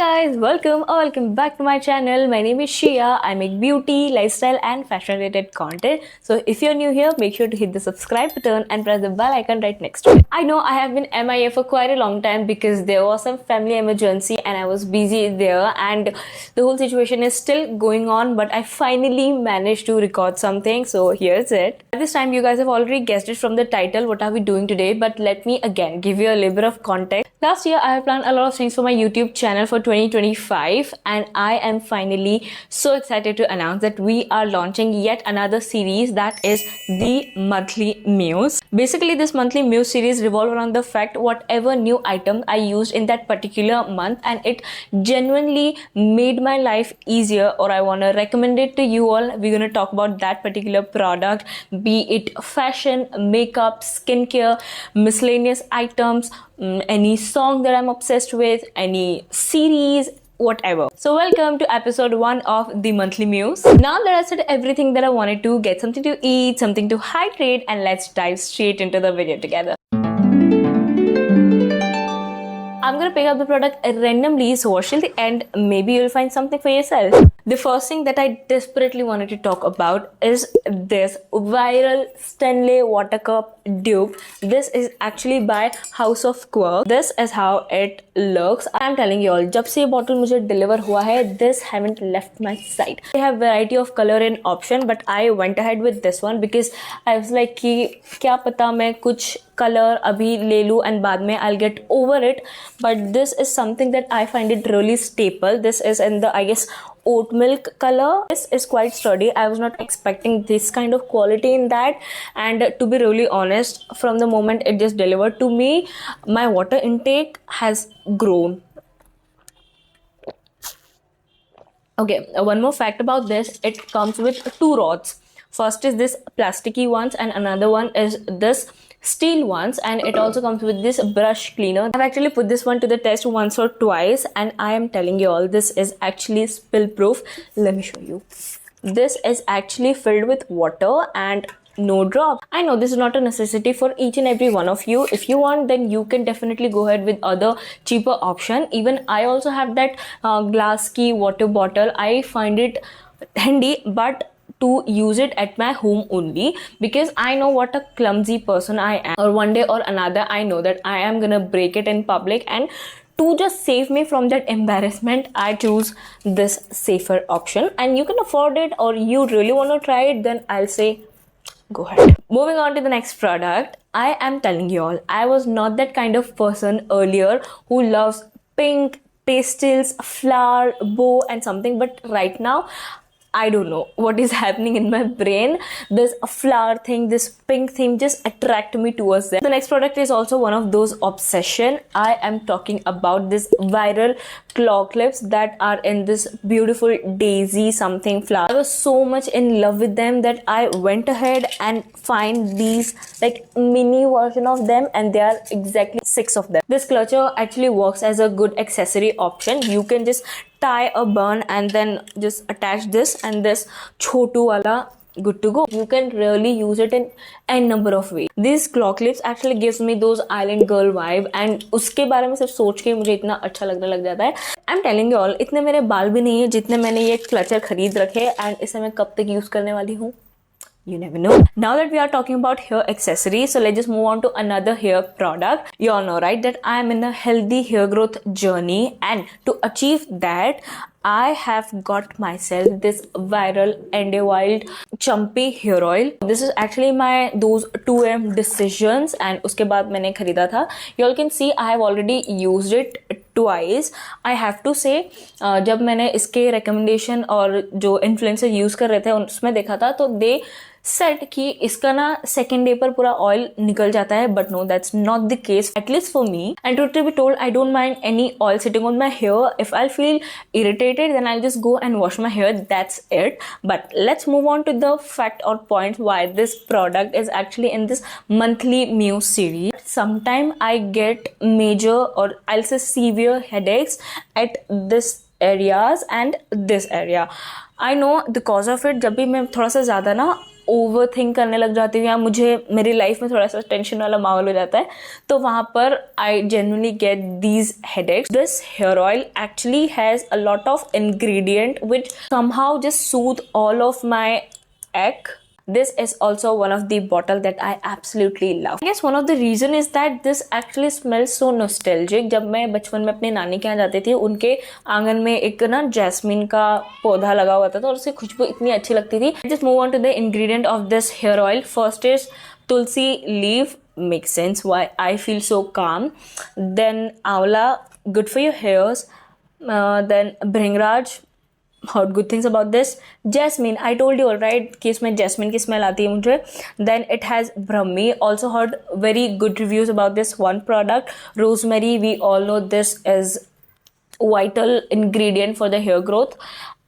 guys, welcome back to my channel. My name is Shia. I make beauty, lifestyle and fashion related content. So if you're new here, make sure to hit the subscribe button and press the bell icon right next to it. I know I have been MIA for quite a long time because there was some family emergency and I was busy there, and the whole situation is still going on, but I finally managed to record something. So here's it. At this time, you guys have already guessed it from the title, what are we doing today? But let me again give you a little bit of context. Last year, I have planned a lot of things for my YouTube channel for 2025, and I am finally so excited to announce that we are launching yet another series, that is the Monthly Muse. Basically, this Monthly Muse series revolves around the fact whatever new item I used in that particular month and it genuinely made my life easier, or I want to recommend it to you all. We're going to talk about that particular product, be it fashion, makeup, skincare, miscellaneous items, any song that I'm obsessed with, any series, whatever. So welcome to episode 1 of the Monthly Muse. Now that I said everything that I wanted to, get something to eat, something to hydrate, and let's dive straight into the video together. I'm gonna pick up the product randomly, so watch till the end. Maybe you'll find something for yourself. The first thing that I desperately wanted to talk about is this viral Stanley water cup dupe. This is actually by House of Quirk. This is how it looks. I'm telling you all, जब से ये bottle मुझे deliver हुआ है, this haven't left my side. They have variety of color and option, but I went ahead with this one because I was like कि क्या पता मैं कुछ color अभी ले लूँ and बाद में I'll get over it. But this is something that I find it really staple. This is in the, I guess, oat milk color. This is quite sturdy. I was not expecting this kind of quality in that, and to be really honest, from the moment it just delivered to me, my water intake has grown. Okay, one more fact about this, it comes with 2 rods. First is this plasticky ones and another one is this steel ones, and it also comes with this brush cleaner. I've actually put this one to the test once or twice, and I am telling you all, this is actually spill proof. Let me show you. This is actually filled with water and no drop. I know this is not a necessity for each and every one of you. If you want, then you can definitely go ahead with other cheaper option. Even I also have that glass key water bottle. I find it handy, but to use it at my home only, because I know what a clumsy person I am, or one day or another I know that I am gonna break it in public, and to just save me from that embarrassment, I choose this safer option. And you can afford it, or you really want to try it, then I'll say go ahead. Moving on to the next product, I am telling you all, I was not that kind of person earlier who loves pink, pastels, flower, bow and something, but right now I don't know what is happening in my brain. This flower thing, this pink thing just attract me towards them. The next product is also one of those obsession. I am talking about this viral claw clips that are in this beautiful daisy something flower. I was so much in love with them that I went ahead and find these like mini version of them, and there are exactly 6 of them. This clutcher actually works as a good accessory option. You can just tie a bun and then just attach this, and this chotu wala good to go. You can really use it in any number of ways. These claw clips actually gives me those island girl vibe, and उसके बारे में सिर्फ सोच के मुझे इतना अच्छा लगने लग जाता है. I'm telling you all, इतने मेरे बाल भी नहीं है जितने मैंने ये क्लचर खरीद रखे, and इसे मैं कब तक यूज करने वाली हूँ, you never know. Now that we are talking about hair accessories, so let's just move on to another hair product. You all know, right, that I am in a healthy hair growth journey, and to achieve that, I have got myself this viral Ende Wild Chumpy hair oil. This is actually my those 2M decisions, and उसके बाद मैंने खरीदा था. You all can see I have already used it twice. I have to say, जब मैंने इसके recommendation और जो influencer use कर रहे थे उसमें देखा था, तो they said कि इसका ना second day पर पूरा oil निकल जाता है, but no, that's not the case, at least for me. And truth to be told, I don't mind any oil sitting on my hair. If I'll feel irritated, then I'll just go and wash my hair, that's it. But let's move on to the fact or points why this product is actually in this Monthly Muse series. Sometimes I get major, or I'll say severe headaches at this areas and this area. I know the cause of it. जब भी मैं थोड़ा सा ज़्यादा ना over think करने लग जाती हूँ या मुझे मेरी लाइफ में थोड़ा सा टेंशन वाला माहौल हो जाता है, तो वहाँ पर आई genuinely get these headaches. This hair oil actually has a lot of ingredient which somehow just soothe all of my ache. This is also one of the bottle that I absolutely love. I guess one of the reason is that this actually smells so nostalgic. जब मैं बचपन में अपने नानी के यहाँ जाती थी, उनके आंगन में एक ना जैस्मिन का पौधा लगा हुआ था और उसकी खुशबू इतनी अच्छी लगती थी. Just move on to the ingredient of this hair oil. First is tulsi leaf. Makes sense why I feel so calm. Then Avla, good for your hairs. Then Bhringraj, heard good things about this. Jasmine, I told you alright कि इसमें jasmine की smell आती है मुझे. Then it has Brahmi, also heard very good reviews about this one product. Rosemary, we all know this is vital ingredient for the hair growth.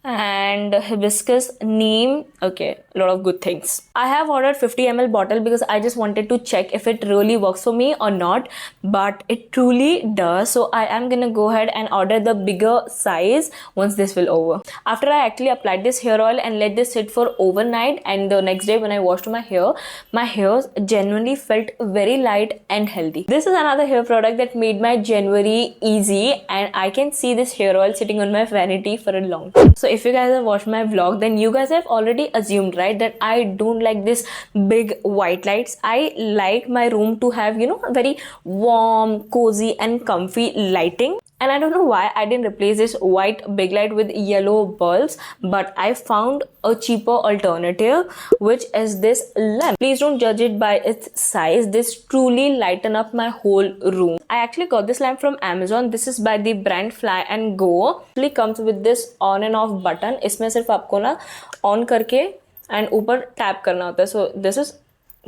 And hibiscus, neem, okay, a lot of good things. I have ordered 50 ml bottle because I just wanted to check if it really works for me or not, but it truly does. So I am gonna go ahead and order the bigger size once this will over. After I actually applied this hair oil and let this sit for overnight, and the next day when I washed my hairs genuinely felt very light and healthy. This is another hair product that made my January easy, and I can see this hair oil sitting on my vanity for a long time. So if you guys have watched my vlog, then you guys have already assumed, right, that I don't like this big white lights. I like my room to have, very warm, cozy and comfy lighting. And I don't know why I didn't replace this white big light with yellow bulbs, but I found a cheaper alternative, which is this lamp. Please don't judge it by its size. This truly lighten up my whole room. I actually got this lamp from Amazon. This is by the brand Fly and Go. It comes with this on and off button. इसमें सिर्फ आपको ना on करके and ऊपर tap करना होता है. So this is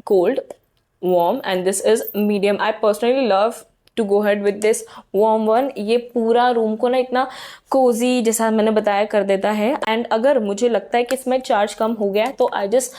cold, warm, and this is medium. I personally love to go ahead with this warm one. ये पूरा रूम को ना इतना कोजी जैसा मैंने बताया कर देता है. एंड अगर मुझे लगता है कि इसमें चार्ज कम हो गया है तो I just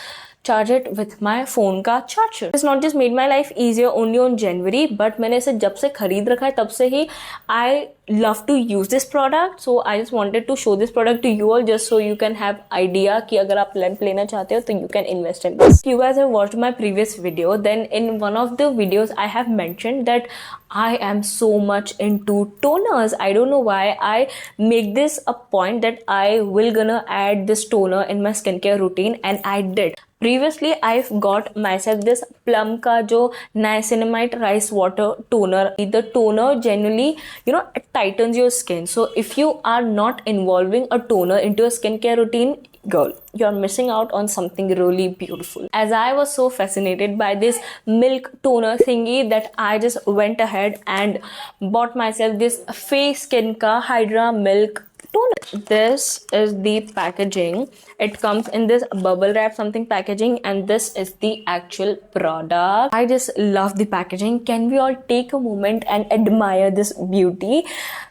charge it with my phone का charger. It's not just made my life easier only on January, but मैंने इसे जब से खरीद रखा है तब से ही I love to use this product. So I just wanted to show this product to you all just so you can have idea कि अगर आप lamp लेना चाहते हो तो you can invest in this. If you guys have watched my previous video, then in one of the videos I have mentioned that I am so much into toners. I don't know why I make this a point that I will gonna add this toner in my skincare routine, and I did. Previously, I've got myself this Plum का जो niacinamide rice water toner. The toner generally, it tightens your skin. So if you are not involving a toner into your skincare routine, girl, you're missing out on something really beautiful. As I was so fascinated by this milk toner thingy that I just went ahead and bought myself this Face Skin ka Hydra Milk toner. This is the packaging. It comes in this bubble wrap something packaging, and this is the actual product. I just love the packaging. Can we all take a moment and admire this beauty?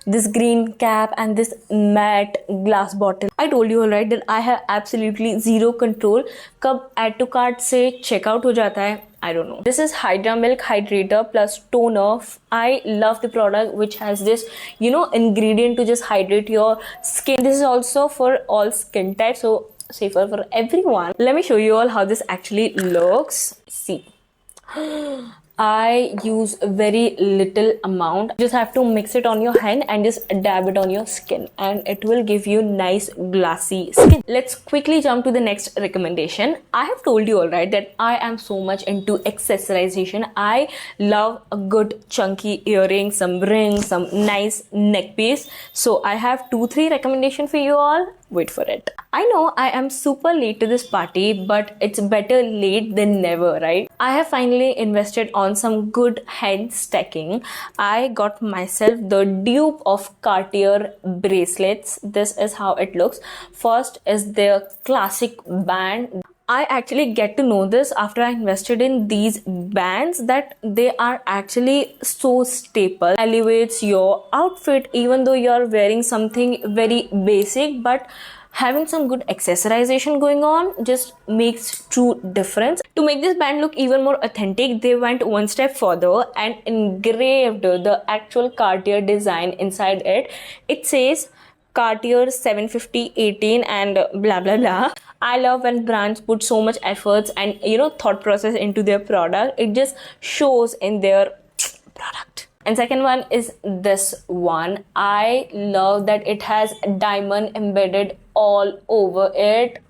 This green cap and this matte glass bottle. I told you alright that I have absolutely zero control. कब add to cart से checkout हो जाता है, I don't know. This is Hydra Milk Hydrator plus Toner. I love the product which has this, ingredient to just hydrate your skin. This is also for all skin types, so safer for everyone. Let me show you all how this actually looks. See. I use very little amount. Just have to mix it on your hand and just dab it on your skin, and it will give you nice glassy skin. Let's quickly jump to the next recommendation. I have told you alright that I am so much into accessorization. I love a good chunky earring, some rings, some nice neck piece. So I have 2-3 recommendations for you all. Wait for it. I know I am super late to this party, but it's better late than never, right? I have finally invested on some good hand stacking. I got myself the dupe of Cartier bracelets. This is how it looks. First is their classic band. I actually get to know this after I invested in these bands that they are actually so staple. Elevates your outfit even though you are wearing something very basic, but having some good accessorization going on just makes true difference. To make this band look even more authentic, they went one step further and engraved the actual Cartier design inside it. It says Cartier 750-18 and blah blah blah. I love when brands put so much efforts and thought process into their product. It just shows in their product. And second one is this one. I love that it has diamond embedded all over it.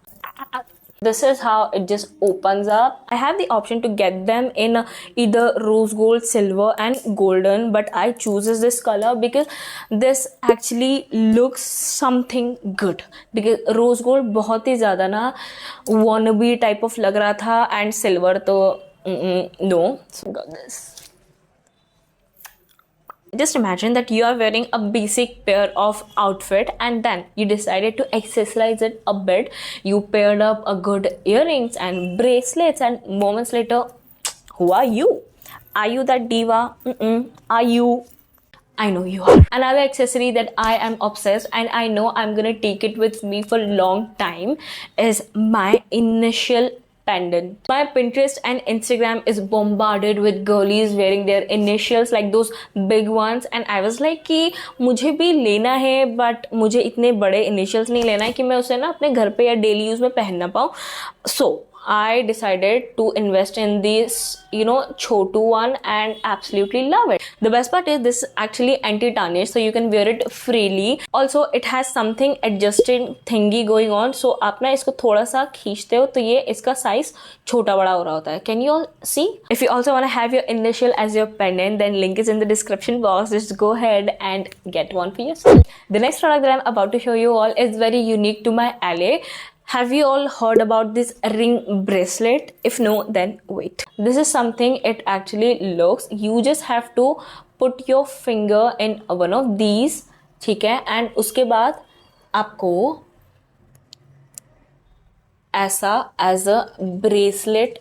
This is how it just opens up. I have the option to get them in either rose gold, silver and golden, but I chooses this color because this actually looks something good. Because rose gold बहुत ही ज़्यादा ना wannabe type of लग रहा था and silver तो no. So got this. Just imagine that you are wearing a basic pair of outfit and then you decided to accessorize it a bit. You paired up a good earrings and bracelets and moments later, who are you? Are you that diva? Are you? I know you are. Another accessory that I am obsessed and I know I'm gonna take it with me for a long time is my initial pendant. My Pinterest and Instagram is bombarded with girlies wearing their initials, like those big ones, and I was like कि मुझे भी लेना है but मुझे इतने बड़े initials नहीं लेना है कि मैं उसे ना अपने घर पे या daily use में पहन ना पाऊँ. So I decided to invest in this, Chotu one and absolutely love it. The best part is this actually anti-tarnish, so you can wear it freely. Also, it has something adjusting thingy going on. So आप ना इसको थोड़ा सा खींचते हो तो ये इसका size छोटा बड़ा हो रहा होता है. Can you all see? If you also want to have your initial as your pendant, then link is in the description box. Just go ahead and get one for yourself. The next product that I'm about to show you all is very unique to my alley. Have you all heard about this ring bracelet? If no, then wait. This is something it actually looks. You just have to put your finger in one of these, ठीक है? And उसके बाद आपको ऐसा as a bracelet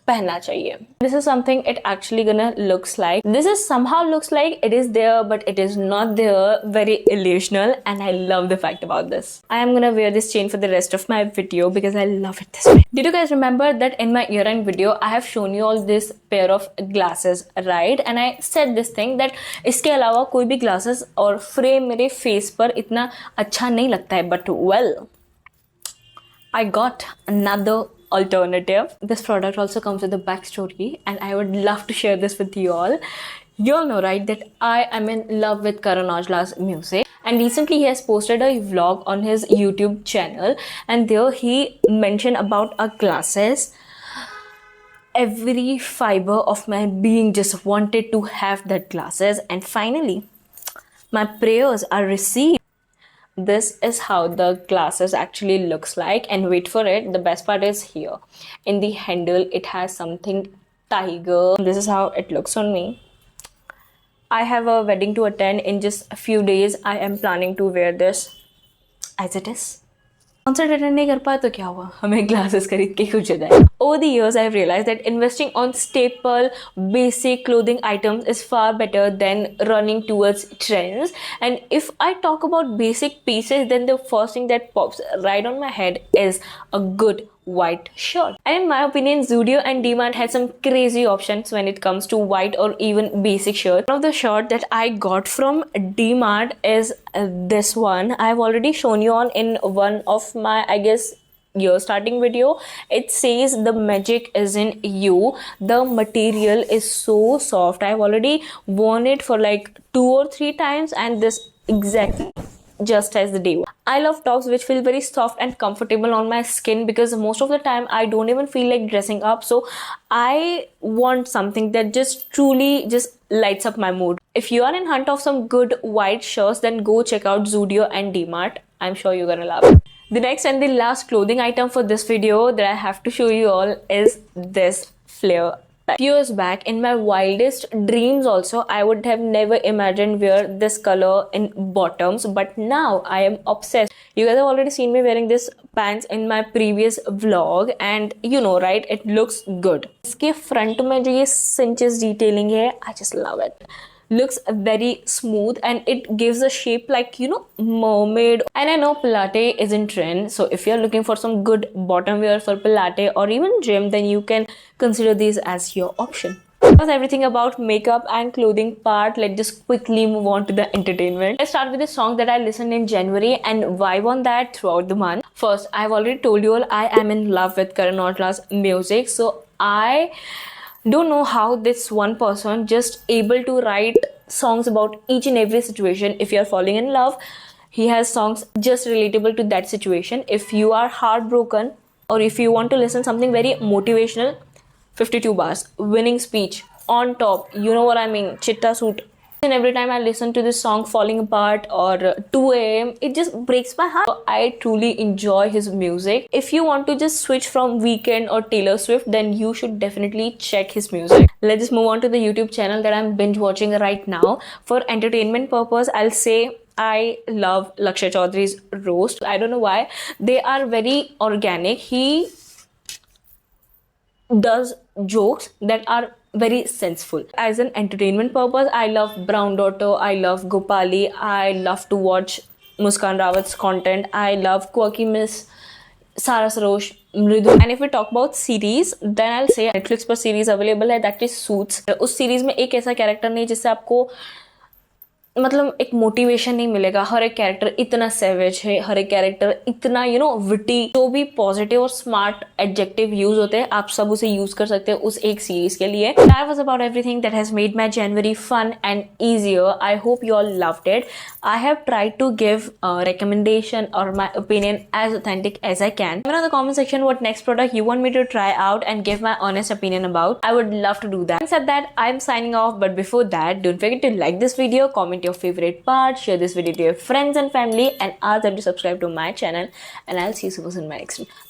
पहनना चाहिए. This is something it actually gonna looks like. This is somehow looks like it is there but it is not there. Very illusional and I love the fact about this. I am gonna wear this chain for the rest of my video because I love it this way. Did you guys remember that in my year-end video I have shown you all this pair of glasses, right? And I said this thing that इसके अलावा कोई भी glasses और frame मेरे face पर इतना अच्छा नहीं लगता है. But well, I got another alternative. This product also comes with a backstory and I would love to share this with you all. You all know, right, that I am in love with Karan Aujla's music, and recently he has posted a vlog on his YouTube channel and there he mentioned about our glasses. Every fiber of my being just wanted to have that glasses, and finally my prayers are received. This is how the glasses actually looks like, and wait for it, the best part is here in the handle it has something tiger. This is how it looks on me. I have a wedding to attend in just a few days. I am planning to wear this as it is. Concert attend नहीं कर पाए तो क्या हुआ, हमें glasses खरीद के कुछ जाए. Over the years, I've realized that investing on staple, basic clothing items is far better than running towards trends. And if I talk about basic pieces, then the first thing that pops right on my head is a good white shirt. And in my opinion, Zudio and DMart had some crazy options when it comes to white or even basic shirts. One of the shirt that I got from DMart is this one. I've already shown you on in one of my, I guess, year starting video. It says the magic is in you. The material is so soft. I've already worn it for like 2 or 3 times and this exactly just as the day one. I love tops which feel very soft and comfortable on my skin because most of the time I don't even feel like dressing up, so I want something that just truly just lights up my mood. If you are in hunt of some good white shirts, then go check out Zudio and DMart. I'm sure you're gonna love it. The next and the last clothing item for this video that I have to show you all is this flare. Few years back, in my wildest dreams also, I would have never imagined wear this color in bottoms, but now I am obsessed. You guys have already seen me wearing this pants in my previous vlog and you know, right, it looks good. इसके front में जो ये cinches detailing है, I just love it. Looks very smooth and it gives a shape like, you know, mermaid. And I know Pilates is in trend, so if you're looking for some good bottom wear for Pilates or even gym, then you can consider these as your option. That was everything about makeup and clothing part. Let's just quickly move on to the entertainment. Let's start with the song that I listened in January and vibe on that throughout the month. First, I've already told you all I am in love with Karan Aujla's music. So I don't know how this one person just able to write songs about each and every situation. If you're falling in love, he has songs just relatable to that situation. If you are heartbroken, or if you want to listen something very motivational, 52 bars, winning speech, on top, you know what I mean, chitta suit. And every time I listen to this song Falling Apart or 2 a.m., it just breaks my heart. I truly enjoy his music. If you want to just switch from Weekend or Taylor Swift, then you should definitely check his music. Let's just move on to the YouTube channel that I'm binge watching right now. For entertainment purpose, I'll say I love Lakshya Chaudhary's roast. I don't know why. They are very organic. He does jokes that are very senseful. As an entertainment purpose, I love Brown Daughter, I love Gopali, I love to watch Muskan Rawat's content, I love Quirky Miss, Sara Sarosh, Mridu. And if we talk about series, then I'll say Netflix पर series available है, that is Suits. उस series में एक ऐसा character नहीं जिससे आपको मतलब एक मोटिवेशन नहीं मिलेगा. हर एक कैरेक्टर इतना सेवेज है, हर एक कैरेक्टर इतना विटी. जो भी पॉजिटिव और स्मार्ट एडजेक्टिव यूज होते हैं आप सब उसे यूज कर सकते हैं उस एक सीरीज के लिए. That was about everything that has made my January fun and easier. I hope you all loved it. I have tried to give a recommendation or my opinion as authentic as I can. Let me know in the comment section what next product you want me to try out and give my honest opinion about. I would love to do that. Having said that, I'm signing off, but before that, don't forget to like this video, comment your favorite part, share this video to your friends and family, and ask them to subscribe to my channel, and I'll see you soon in my next one.